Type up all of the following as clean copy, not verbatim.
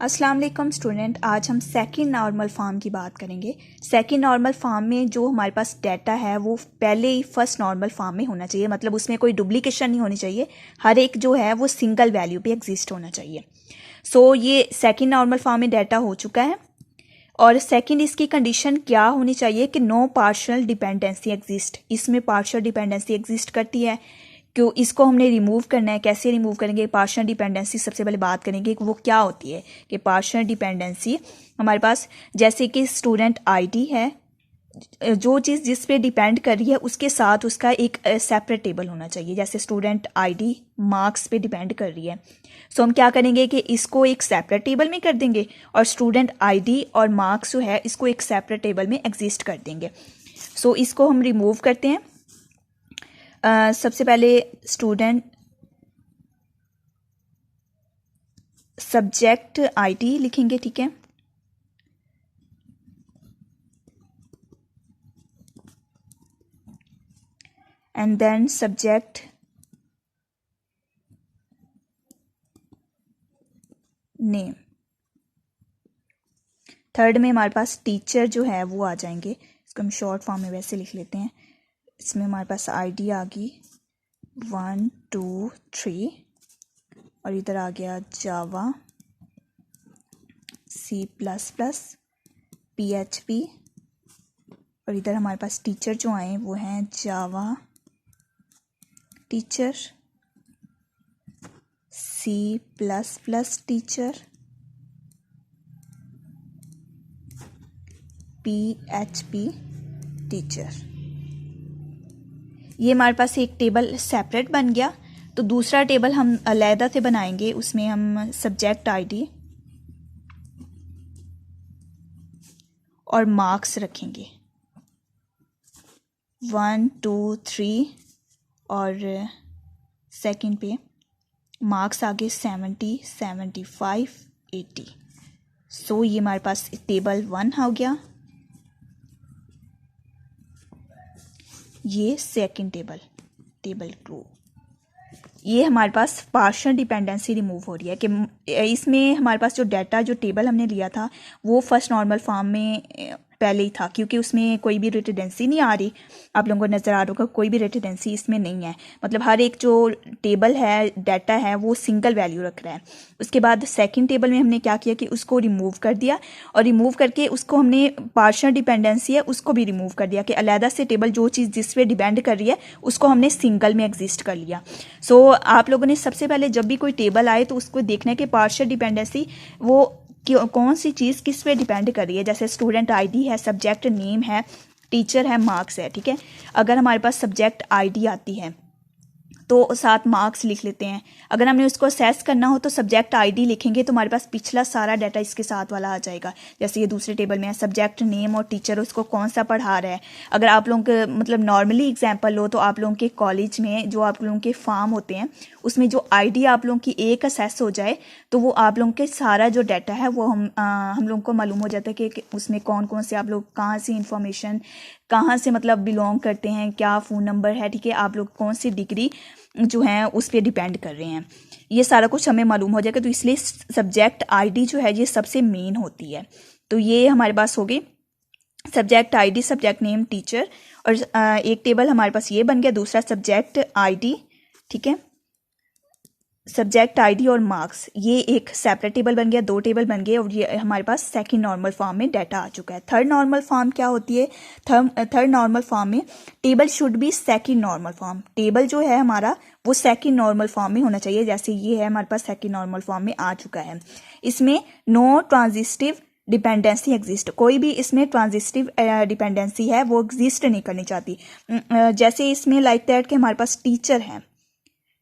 अस्सलाम वालेकुम स्टूडेंट, आज हम सेकंड नॉर्मल फॉर्म की बात करेंगे। सेकंड नॉर्मल फॉर्म में जो हमारे पास डाटा है वो पहले ही फर्स्ट नॉर्मल फॉर्म में होना चाहिए, मतलब उसमें कोई डुप्लीकेशन नहीं होनी चाहिए। हर एक जो है वो सिंगल वैल्यू पे एग्जिस्ट होना चाहिए। ये सेकंड नॉर्मल फॉर्म में डाटा हो चुका है। और सेकंड इसकी कंडीशन क्या होनी चाहिए कि नो पार्शियल डिपेंडेंसी एग्जिस्ट। इसमें पार्शियल डिपेंडेंसी एग्जिस्ट करती है, क्यों इसको हमने रिमूव करना है। कैसे रिमूव करेंगे? पार्शियल डिपेंडेंसी सबसे पहले बात करेंगे कि वो क्या होती है। कि पार्शियल डिपेंडेंसी हमारे पास जैसे कि स्टूडेंट आईडी है, जो चीज़ जिस पे डिपेंड कर रही है उसके साथ उसका एक सेपरेट टेबल होना चाहिए। जैसे स्टूडेंट आईडी मार्क्स पे डिपेंड कर रही है, हम क्या करेंगे कि इसको एक सेपरेट टेबल में कर देंगे और स्टूडेंट आईडी और मार्क्स जो है इसको एक सेपरेट टेबल में एग्जिस्ट कर देंगे। इसको हम रिमूव करते हैं। सबसे पहले स्टूडेंट सब्जेक्ट आईडी लिखेंगे, ठीक है। And then subject name. Third में हमारे पास टीचर जो है वो आ जाएंगे। इसको हम शॉर्ट फॉर्म में वैसे लिख लेते हैं। इसमें हमारे पास आईडी आ गई 1 2 3 और इधर आ गया जावा, C++, PHP और इधर हमारे पास टीचर जो आए वो हैं Java teacher, C++ teacher, PHP teacher. ये हमारे पास एक टेबल सेपरेट बन गया। तो दूसरा टेबल हम अलहदा से बनाएंगे, उसमें हम सब्जेक्ट आईडी और मार्क्स रखेंगे 1 2 3 और सेकंड पे मार्क्स आगे 70 75 80। ये हमारे पास टेबल 1 हो गया। ये सेकंड टेबल 2। ये हमारे पास पार्शियल डिपेंडेंसी रिमूव हो रही है कि इसमें हमारे पास जो डाटा जो टेबल हमने लिया था वो फर्स्ट नॉर्मल फॉर्म में पहले ही था, क्योंकि उसमें कोई भी रिडंडेंसी नहीं आ रही। आप लोगों को नज़र आ रहा होगा कोई भी रिडंडेंसी इसमें नहीं है, मतलब हर एक जो टेबल है डाटा है वो सिंगल वैल्यू रख रहा है। उसके बाद सेकंड टेबल में हमने क्या किया कि उसको रिमूव कर दिया और रिमूव करके उसको हमने पार्शियल डिपेंडेंसी है उसको भी रिमूव कर दिया कि अलहदा से टेबल जो चीज़ जिस पे डिपेंड कर रही है उसको हमने सिंगल में एग्जिस्ट कर लिया। आप लोगों ने सबसे पहले जब भी कोई टेबल आए तो उसको देखना है कि पार्शियल डिपेंडेंसी वो कौन सी चीज़ किस पे डिपेंड कर रही है। जैसे स्टूडेंट आईडी है, सब्जेक्ट नेम है, टीचर है, मार्क्स है, ठीक है। अगर हमारे पास सब्जेक्ट आईडी आती है तो साथ मार्क्स लिख लेते हैं। अगर हमने उसको असेस करना हो तो सब्जेक्ट आईडी लिखेंगे तो हमारे पास पिछला सारा डाटा इसके साथ वाला आ जाएगा। जैसे ये दूसरे टेबल में है सब्जेक्ट नेम और टीचर उसको कौन सा पढ़ा रहा है। अगर आप लोगों के मतलब नॉर्मली एग्जांपल लो तो आप लोगों के कॉलेज में जो आप लोगों के फॉर्म होते हैं उसमें जो आईडी आप लोगों की एक असेस हो जाए तो वो आप लोगों के सारा जो डाटा है वो हम लोगों को मालूम हो जाता है कि उसमें कौन कौन से आप लोग कहाँ से इंफॉर्मेशन कहाँ से मतलब बिलोंग करते हैं, क्या फ़ोन नंबर है, ठीक है, आप लोग कौन सी डिग्री जो है उस पर डिपेंड कर रहे हैं। ये सारा कुछ हमें मालूम हो जाएगा। तो इसलिए सब्जेक्ट आईडी जो है ये सबसे मेन होती है। तो ये हमारे पास हो गई subject ID, subject name, teacher. और एक टेबल हमारे पास ये बन गया, दूसरा सब्जेक्ट आईडी, ठीक है, सब्जेक्ट आईडी और मार्क्स, ये एक सेपरेट टेबल बन गया। 2 टेबल बन गए और ये हमारे पास सेकंड नॉर्मल फॉर्म में डाटा आ चुका है। थर्ड नॉर्मल फॉर्म क्या होती है? थर्ड नॉर्मल फॉर्म में table should be second normal form. Table जो है हमारा वो सेकंड नॉर्मल फॉर्म में होना चाहिए। जैसे ये है हमारे पास सेकंड नॉर्मल फॉर्म में आ चुका है। इसमें नो ट्रांजिटिव डिपेंडेंसी एग्जिस्ट, कोई भी इसमें ट्रांजिटिव डिपेंडेंसी है वो एग्जिस्ट नहीं करनी चाहती। जैसे इसमें लाइक दैट कि हमारे पास टीचर है,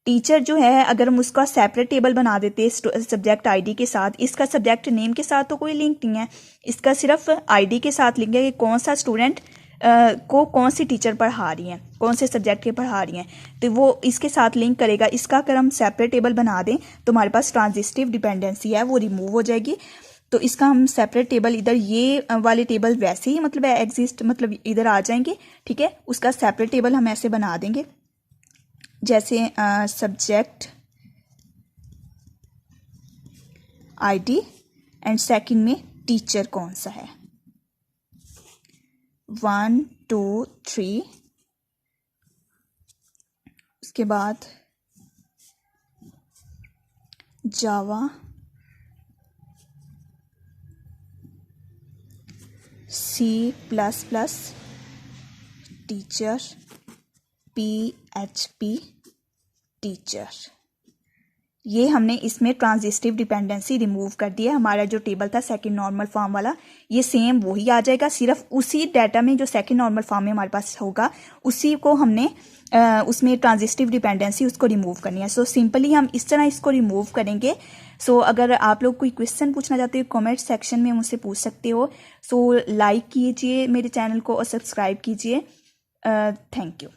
टीचर जो है अगर हम उसका सेपरेट टेबल बना देते सब्जेक्ट आईडी के साथ, इसका सब्जेक्ट नेम के साथ तो कोई लिंक नहीं है, इसका सिर्फ आईडी के साथ लिंक है कि कौन सा स्टूडेंट को कौन सी टीचर पढ़ा रही हैं, कौन से सब्जेक्ट के पढ़ा रही हैं, तो वो इसके साथ लिंक करेगा। इसका अगर हम सेपरेट टेबल बना दें तो हमारे पास ट्रांजिटिव डिपेंडेंसी है वो रिमूव हो जाएगी। तो इसका हम सेपरेट टेबल इधर ये वाले टेबल वैसे ही मतलब एग्जिस्ट मतलब इधर आ जाएंगे, ठीक है। उसका सेपरेट टेबल हम ऐसे बना देंगे जैसे सब्जेक्ट आईडी एंड सेकंड में टीचर कौन सा है। 1 2 3, उसके बाद जावा, C++, टीचर, PHP टीचर। ये हमने इसमें ट्रांजिस्टिव डिपेंडेंसी रिमूव कर दिया। हमारा जो टेबल था सेकंड नॉर्मल फॉर्म वाला, ये सेम वही आ जाएगा, सिर्फ उसी डाटा में जो सेकंड नॉर्मल फॉर्म में हमारे पास होगा उसी को हमने उसमें ट्रांजिस्टिव डिपेंडेंसी उसको रिमूव करनी है। सो सिंपली हम इस तरह इसको रिमूव करेंगे। सो अगर आप लोग कोई क्वेश्चन पूछना चाहते हो कमेंट सेक्शन में मुझसे पूछ सकते हो। सो लाइक कीजिए मेरे चैनल को और सब्सक्राइब कीजिए। Thank you.